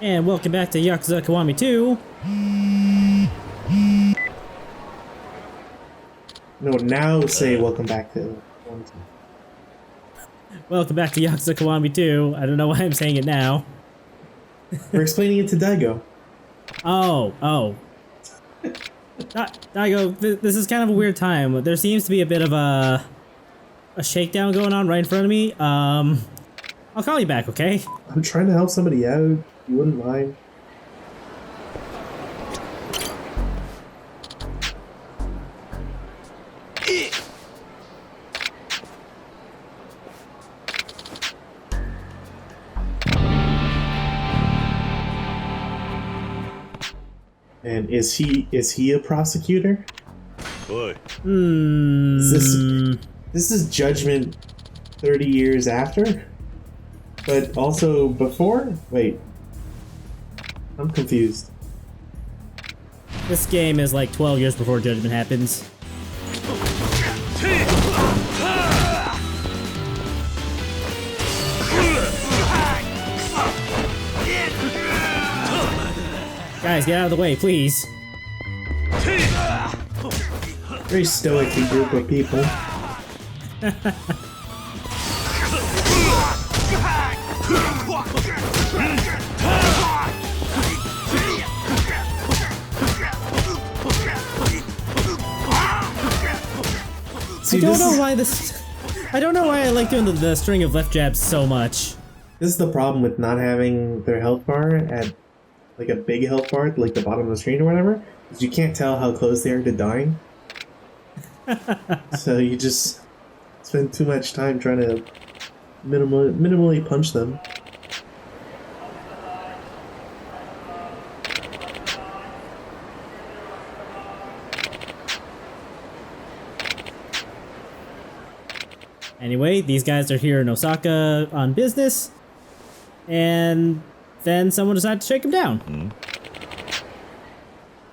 And welcome back to Yakuza Kiwami 2. No, now say welcome back to... Welcome back to Yakuza Kiwami 2. I don't know why I'm saying it now. We're explaining it to Daigo. Oh. Daigo, this is kind of a weird time. There seems to be a bit of a shakedown going on right in front of me. I'll call you back, okay? I'm trying to help somebody out. You wouldn't mind. And is he a prosecutor? Boy. This is Judgment 30 years after? But also before? Wait. I'm confused. This game is like 12 years before Judgment happens. Guys, get out of the way, please. Very stoic group of people. I don't know why I like doing the string of left jabs so much. This is the problem with not having their health bar at like a big health bar at like the bottom of the screen or whatever, is you can't tell how close they are to dying. So you just spend too much time trying to minimally punch them. Anyway, these guys are here in Osaka on business, and then someone decided to shake him down.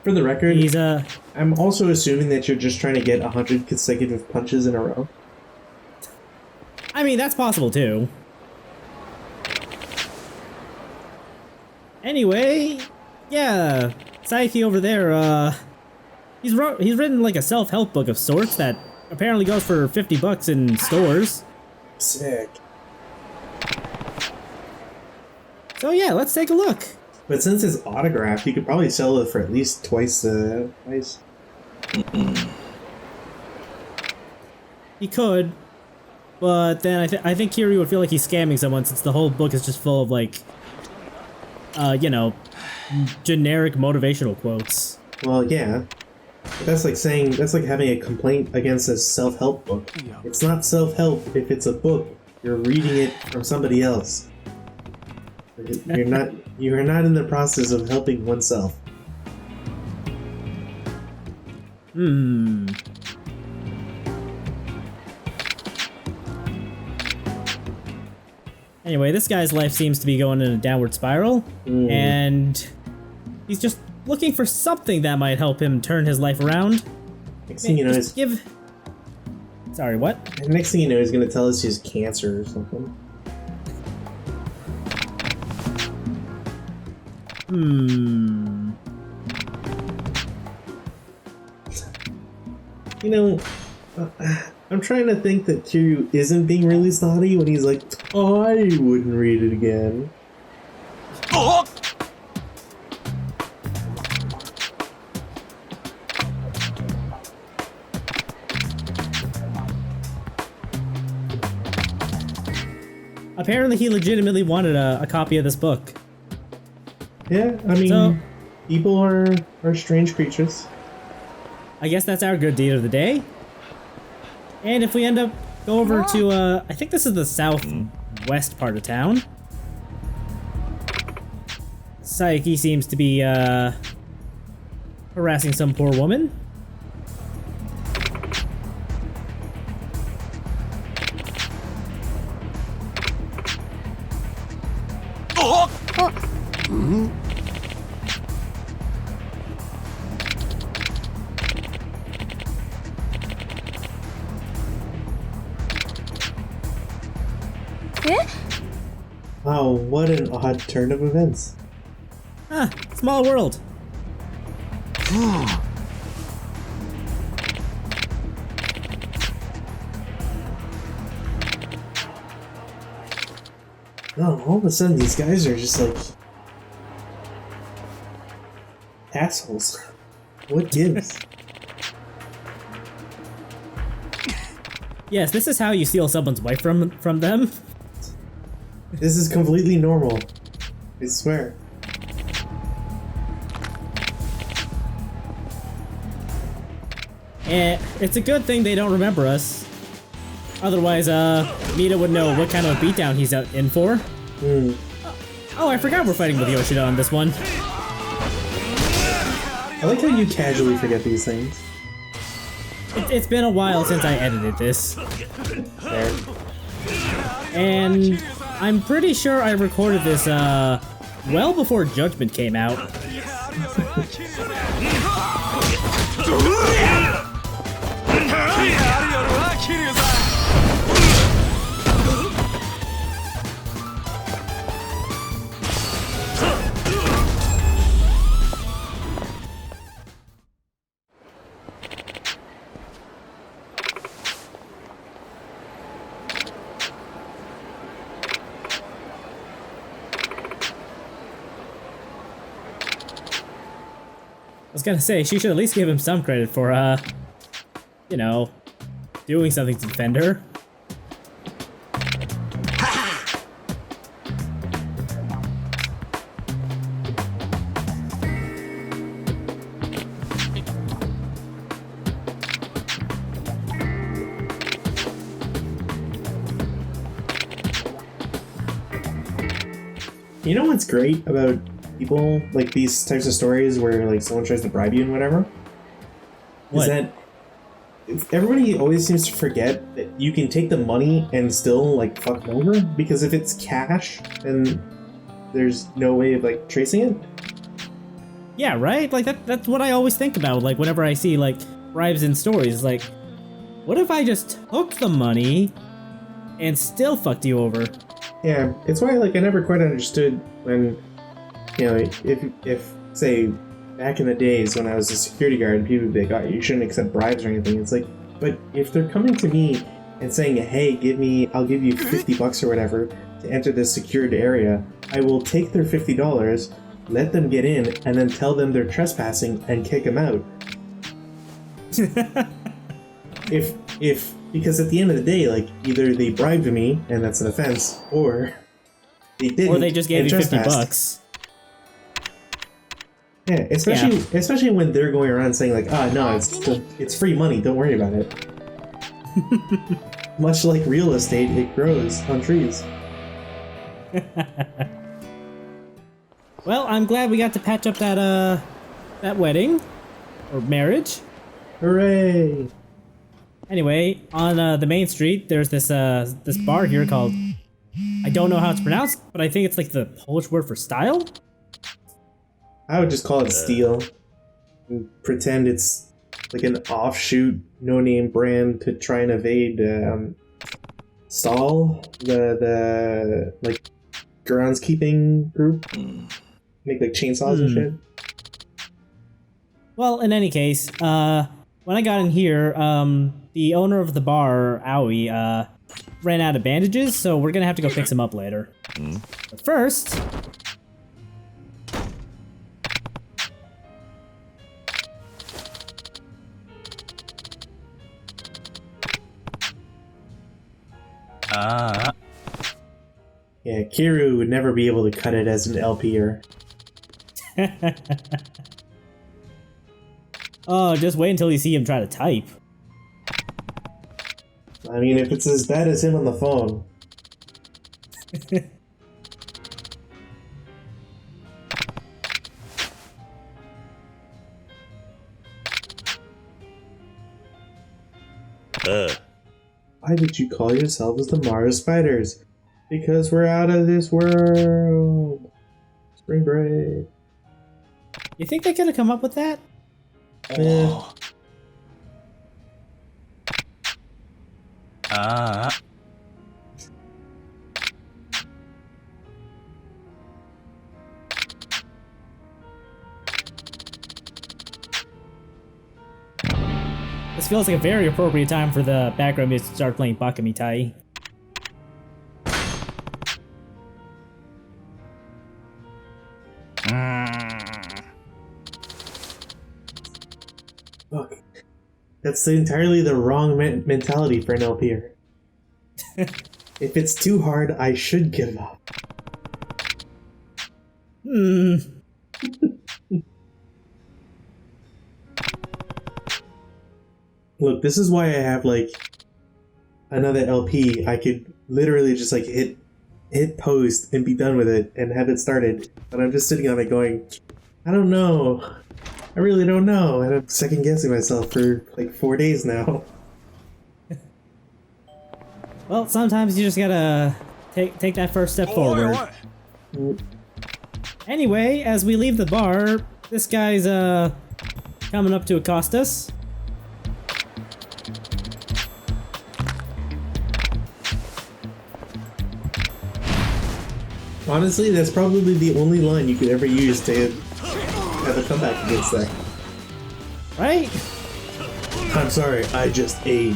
For the record, He's I'm also assuming that you're just trying to get 100 consecutive punches in a row. I mean, that's possible too. Anyway, yeah, Saiki over there, he's written like a self-help book of sorts that apparently goes for $50 in stores. Sick. So yeah, let's take a look. But since it's autographed, you could probably sell it for at least twice the price. He could, but then I think Kiryu would feel like he's scamming someone since the whole book is just full of like, you know, generic motivational quotes. Well, yeah. But that's like having a complaint against a self-help book. It's not self-help if it's a book. You're reading it from somebody else. You are not in the process of helping oneself. Anyway, this guy's life seems to be going in a downward spiral, and he's just looking for something that might help him turn his life around. Next thing you know, Sorry, what? Next thing you know, he's gonna tell us he has cancer or something. You know, I'm trying to think that Kiryu isn't being really snotty when he's like, I wouldn't read it again. Apparently he legitimately wanted a copy of this book. Yeah, I mean, people are strange creatures. I guess that's our good deed of the day. And if we end up go over to, I think this is the southwest part of town. Saiki seems to be, harassing some poor woman. Wow, what an odd turn of events. Ah, small world. Oh, all of a sudden these guys are just like assholes. What gives? Yes, this is how you steal someone's wife from them. This is completely normal. I swear. And it's a good thing they don't remember us. Otherwise, Mita would know what kind of a beatdown he's in for. Hmm. Oh, I forgot we're fighting with Yoshida on this one. I like how you casually forget these things. It's been a while since I edited this. There. And I'm pretty sure I recorded this, well before Judgment came out. I was gonna say, she should at least give him some credit for, you know, doing something to defend her. You know what's great about people, like these types of stories where like someone tries to bribe you and whatever? What? Is that everybody always seems to forget that you can take the money and still like fuck them over, because if it's cash, then there's no way of like tracing it. Yeah, right? Like, that's what I always think about, like, whenever I see, like, bribes in stories. Like, what if I just took the money and still fucked you over? Yeah, it's why like I never quite understood when, you know, if say back in the days when I was a security guard, people would be like, "Oh, you shouldn't accept bribes or anything." It's like, but if they're coming to me and saying, "Hey, I'll give you $50 or whatever to enter this secured area," I will take their $50, let them get in, and then tell them they're trespassing and kick them out. Because at the end of the day, like, either they bribed me and that's an offense, or they didn't. Or they just gave and you trespassed. $50. Yeah, especially when they're going around saying like, "Ah, no, it's free money. Don't worry about it." Much like real estate, it grows on trees. Well, I'm glad we got to patch up that wedding. Or marriage. Hooray! Anyway, on the main street, there's this bar here called, I don't know how it's pronounced, but I think it's like the Polish word for style? I would just call it Steel and pretend it's like an offshoot, no-name brand to try and evade Stahl, the like groundskeeping group. Make like chainsaws and shit. Well, in any case, when I got in here, the owner of the bar, Aoi, ran out of bandages, so we're gonna have to go fix him up later. But first... Yeah, Kiru would never be able to cut it as an LPer. Oh, just wait until you see him try to type. I mean, if it's as bad as him on the phone. Why did you call yourselves the Mars Spiders? Because we're out of this world. Spring break. You think they could have come up with that? Oh. This feels like a very appropriate time for the background music to start playing Bakamitai. Fuck. That's entirely the wrong mentality for an LPer. If it's too hard, I should give up. Look, this is why I have, like, another LP. I could literally just, like, hit post and be done with it and have it started. But I'm just sitting on it going, I don't know. I really don't know. And I'm second guessing myself for, like, 4 days now. Well, sometimes you just gotta take that first step forward. Anyway, as we leave the bar, this guy's coming up to accost us. Honestly, that's probably the only line you could ever use to have a comeback against that. Right? I'm sorry, I just ate.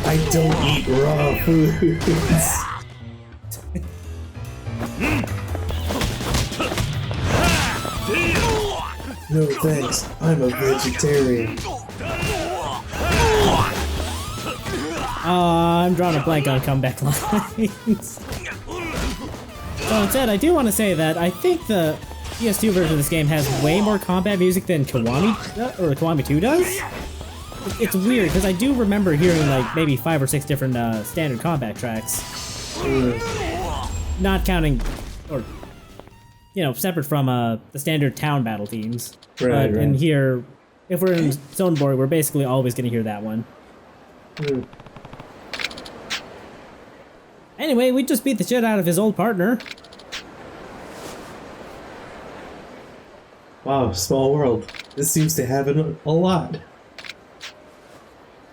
I don't eat raw foods. No thanks, I'm a vegetarian. I'm drawing a blank on comeback lines. So instead, I do want to say that I think the PS2 version of this game has way more combat music than Kiwami, or Kiwami 2 does. It's weird, because I do remember hearing like maybe 5 or 6 different standard combat tracks. Not counting, or, you know, separate from the standard town battle themes. Right, but in here, if we're in Sonebori, we're basically always going to hear that one. Anyway, we just beat the shit out of his old partner. Wow, small world. This seems to happen a lot.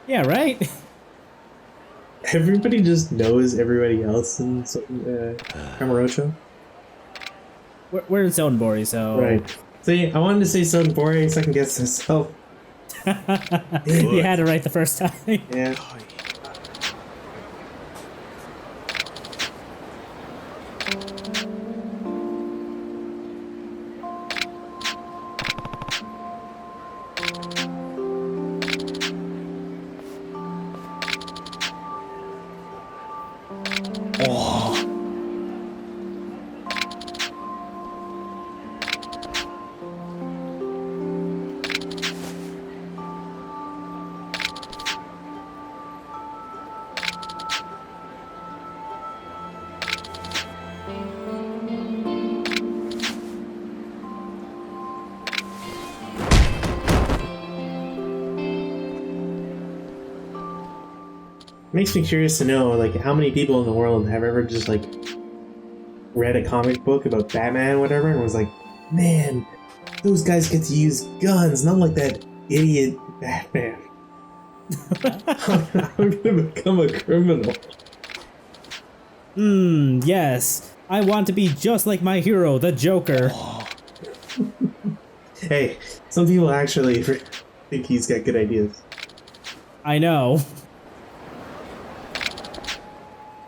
Yeah, right? Everybody just knows everybody else in Kamurocho. We're in Sonebori, so... Right. See, I wanted to say Sonebori, second guess myself. You had it right the first time. Yeah. Makes me curious to know, like, how many people in the world have ever just, like, read a comic book about Batman or whatever and was like, man, those guys get to use guns, not like that idiot Batman. I'm gonna become a criminal. Yes. I want to be just like my hero, the Joker. Hey, some people actually think he's got good ideas. I know.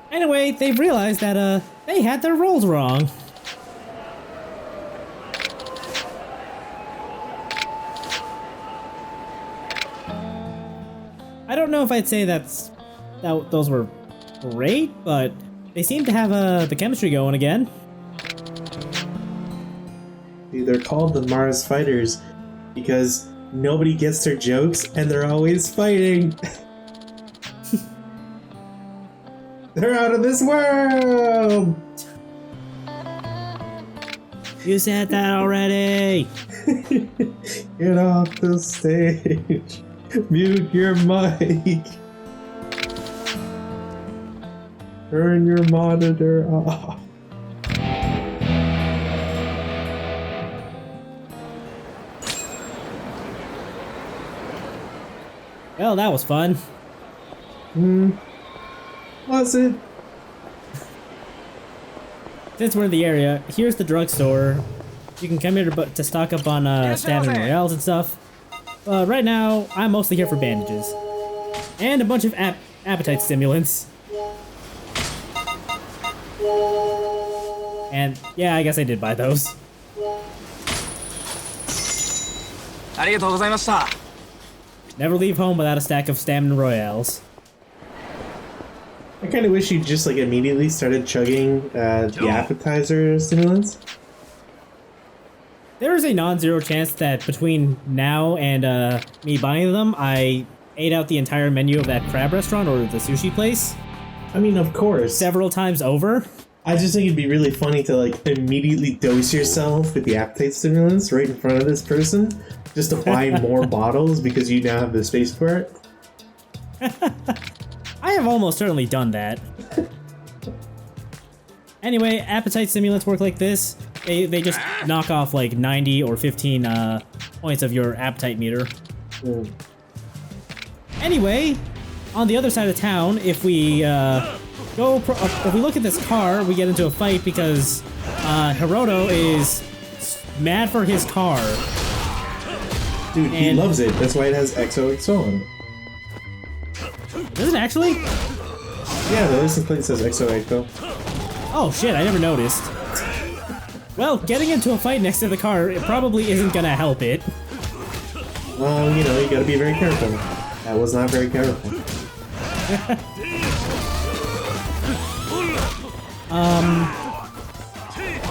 Anyway, they've realized that, they had their roles wrong. I don't know if I'd say those were great, but they seem to have, the chemistry going again. Dude, they're called the Mars Fighters because nobody gets their jokes and they're always fighting. They're out of this world! You said that already! Get off the stage! Mute your mic! Turn your monitor off! Well, that was fun. Was it? Since we're in the area, here's the drugstore. You can come here to stock up on standard royales and stuff. right now, I'm mostly here for bandages. And a bunch of appetite stimulants. And yeah, I guess I did buy those. Never leave home without a stack of stamina royales. I kind of wish you just like immediately started chugging the appetizer stimulants. There is a non-zero chance that between now and me buying them, I ate out the entire menu of that crab restaurant or the sushi place. I mean, of course. Several times over. I just think it'd be really funny to like immediately dose yourself with the appetite stimulants right in front of this person, just to buy more bottles because you now have the space for it. I have almost certainly done that. Anyway, appetite stimulants work like this. They just knock off like 90 or 15 points of your appetite meter. Mm. Anyway, on the other side of town, if we if we look at this car, we get into a fight because Hiroto is mad for his car. Dude, he loves it. That's why it has XOXO on it. Does it actually? Yeah, the license plate says XOXO. Oh shit, I never noticed. Well, getting into a fight next to the car, it probably isn't gonna help it. Well, you know, you gotta be very careful. That was not very careful.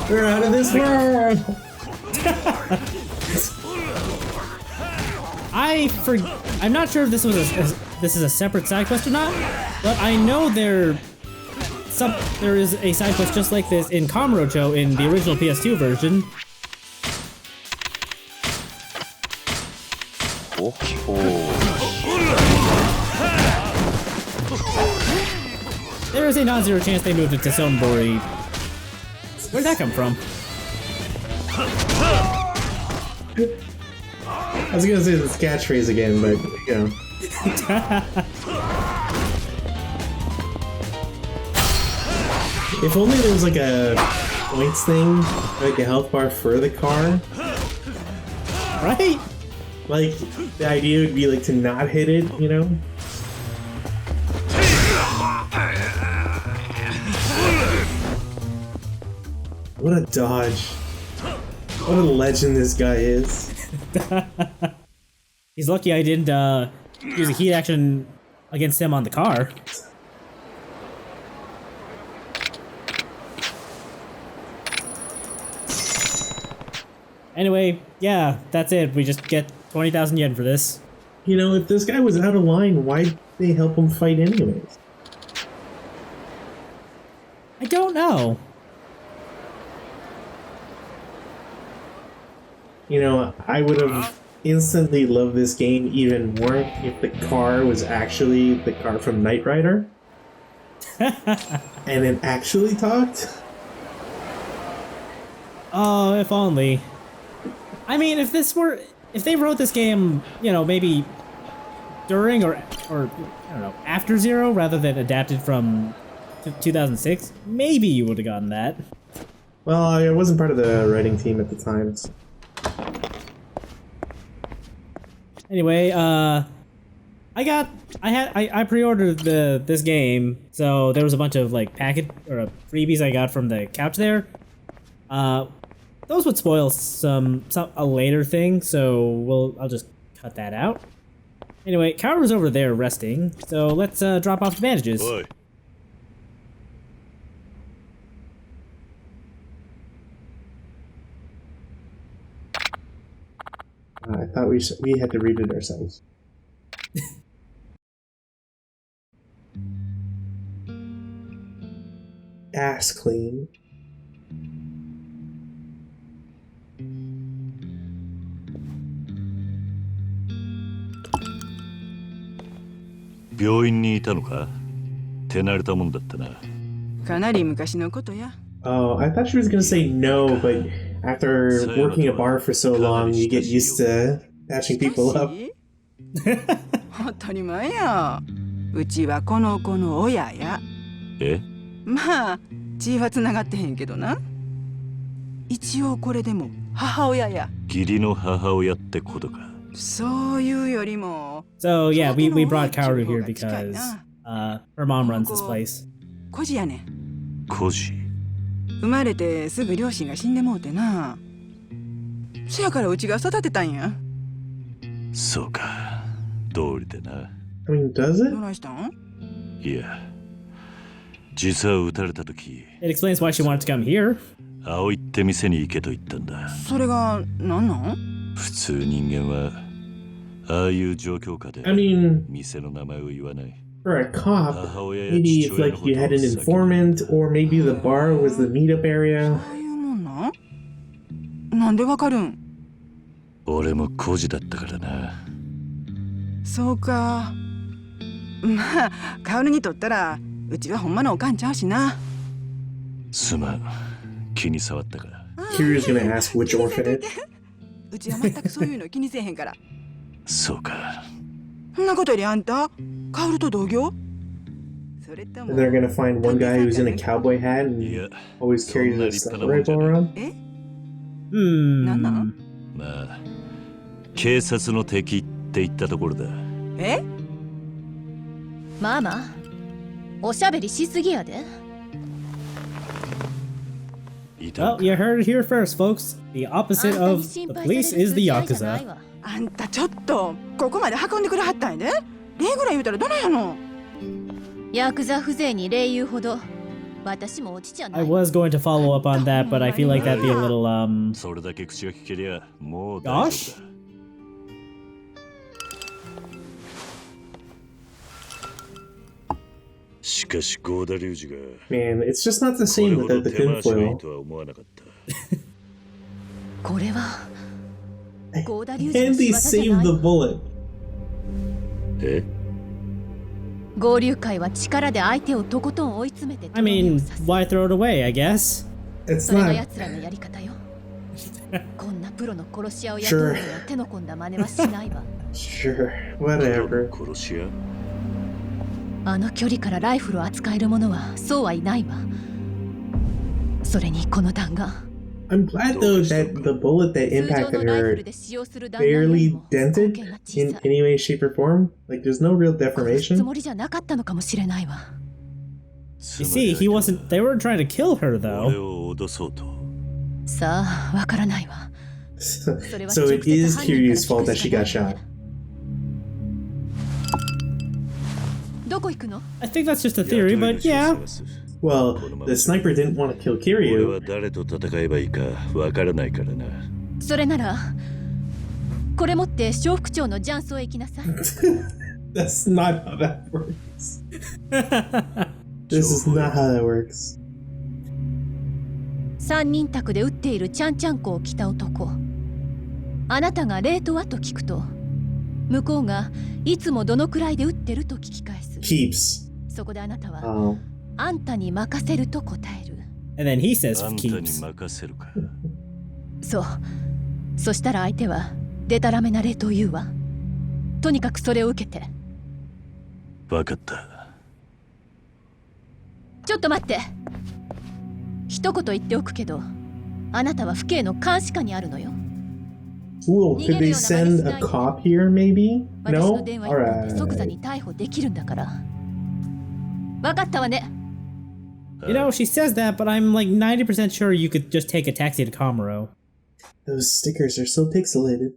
We're out of this world! I'm not sure if this was this is a separate side quest or not, but I know there is a side quest just like this in Kamurocho in the original PS2 version. There is a non-zero chance they moved it to Sonbori. Where'd that come from? I was gonna say this catchphrase again, but you know. If only there was like a points thing, like a health bar for the car. Right? Like, the idea would be like to not hit it, you know? What a dodge. What a legend this guy is. He's lucky I didn't use a heat action against him on the car. Anyway, yeah, that's it. We just get 20,000 yen for this. You know, if this guy was out of line, why'd they help him fight anyways? I don't know. You know, I would have instantly loved this game even more if the car was actually the car from Knight Rider. And it actually talked. Oh, if only. I mean, if they wrote this game, you know, maybe during or I don't know, after Zero rather than adapted from 2006, maybe you would have gotten that. Well, I wasn't part of the writing team at the time. So. Anyway, I pre-ordered this game, so there was a bunch of like freebies I got from the couch there. Those would spoil a later thing, so I'll just cut that out. Anyway, Kaoru's over there resting, so let's drop off the bandages. Boy. I thought we had to read it ourselves. Ass clean. Oh, I thought she was gonna say no, but after working a bar for so long, you get used to patching people up. 当たり前や。うちはこの子の親や。え？まあ、血は繋がってへんけどな。一応これでも母親や。義理の母親ってことか。そういうよりも So yeah, we 育ての brought 多い地方 Kaoru here が近い because な。 her mom runs this place. 孤児やねん。孤児。生まれてすぐ両親が死んでもうてな。そやからうちが育てたんや。そうか、通りでな。 I mean, does ど it? ないしたん？いや、実は撃たれた時、 It explains why she wanted to come here. 青いって店に行けと言ったんだ。それがなんなん？普通人間はああいう状況下で I mean, 店の名前を言わない。 for a cop, 母親や maybe 父 if 親 like の you こと had を an 先に informant, or maybe the bar was the meetup area. そういうもんなん？なんでわかるん？俺も孤児だったからな。そうか。まあ、カオルにとったらうちはほんまのおかんちゃうしな。すまん、気に障ったから。 Kiryu's gonna ask which 気にせんとい orphanage. て。うちは全くそういうの気にせえへんから。そうか。そんなことよりあんた、カオルと同業？それとも And they're gonna find one guy who's in a cowboy hat い and や、 always carries a sniper rifle around. え？ Hmm. なんなん？まあ、警察の敵って言ったところだ。え？ママ、おしゃべりしすぎやで。いた Well, you heard it here first, folks. The opposite of the police is the Yakuza. あんたちょっとここまで運んでくれはったんやで。礼ぐらい言うたらどないやの。ヤクザ風情に礼言うほど私も落ちちゃな I い。 was going to follow up on that, but I feel like that'd be a little, それだけ口が聞けりゃもう大丈夫だ。しかしゴーダリュウジが Man, it's just not the これ same ほど without the 手回しがいい tinfoil. とは思わなかった。これはゴーダリュウジ And の they 仕業じゃ saved ない the。bullet. え？合流会は力で相手をとことん追い詰めて I とどめ mean, を刺す。 why throw it away, I guess? It's それが not. 奴らのやり方よ。こんなプロの殺し屋を雇うような手の込んだ真似はしないわ。 Sure, whatever. 殺し屋？あの距離からライフルを扱える者はそうはいないわ。それにこの弾丸。 I'm glad though that the bullet that 通常 impacted のライフ her ルで使用する弾丸より barely も口径 dented が小 in さい。 any way, shape, or form. Like, there's no real 殺すつ deformation. もりじゃなかったのかもしれないわ。 You see, he wasn't. They weren't trying to kill her, 俺 though. を脅そうと。さあ、わからないわ。 So それは it 直接 is 犯人から Kiryu's fault 聞く that し she かな got いわ shot. ね。どこ行くの？ I think that's just a theory, but yeah. Well, the sniper didn't want to kill 俺 Kiryu. は誰と戦えばいいかわからないからな。それなら、これ持って小副長のジャンソへ行きなさい。 That's not how that works. This is not how that works. 三人宅で撃っているちゃんちゃんこを着た男。あなたがレートはと聞くと、向こうがいつもどのくらいで撃ってると聞き返す。 Keeps. そこであなたは、 Oh. あんたに任せると答える。 And then he says あんたに keeps. 任せるか。そう。そしたら相手はデタラメなレートを言うわ。とにかくそれを受けて。わかった。ちょっと待って。一言言っておくけど、あなたは府警の監視下にあるのよ。 Ooh, could they send a cop here, maybe? 私 No? の電話一本で即座 Alright. に逮捕できるんだから。わかったわね。 You know, she says that, but I'm like 90% sure you could just take a taxi to Komuro. Those stickers are so pixelated.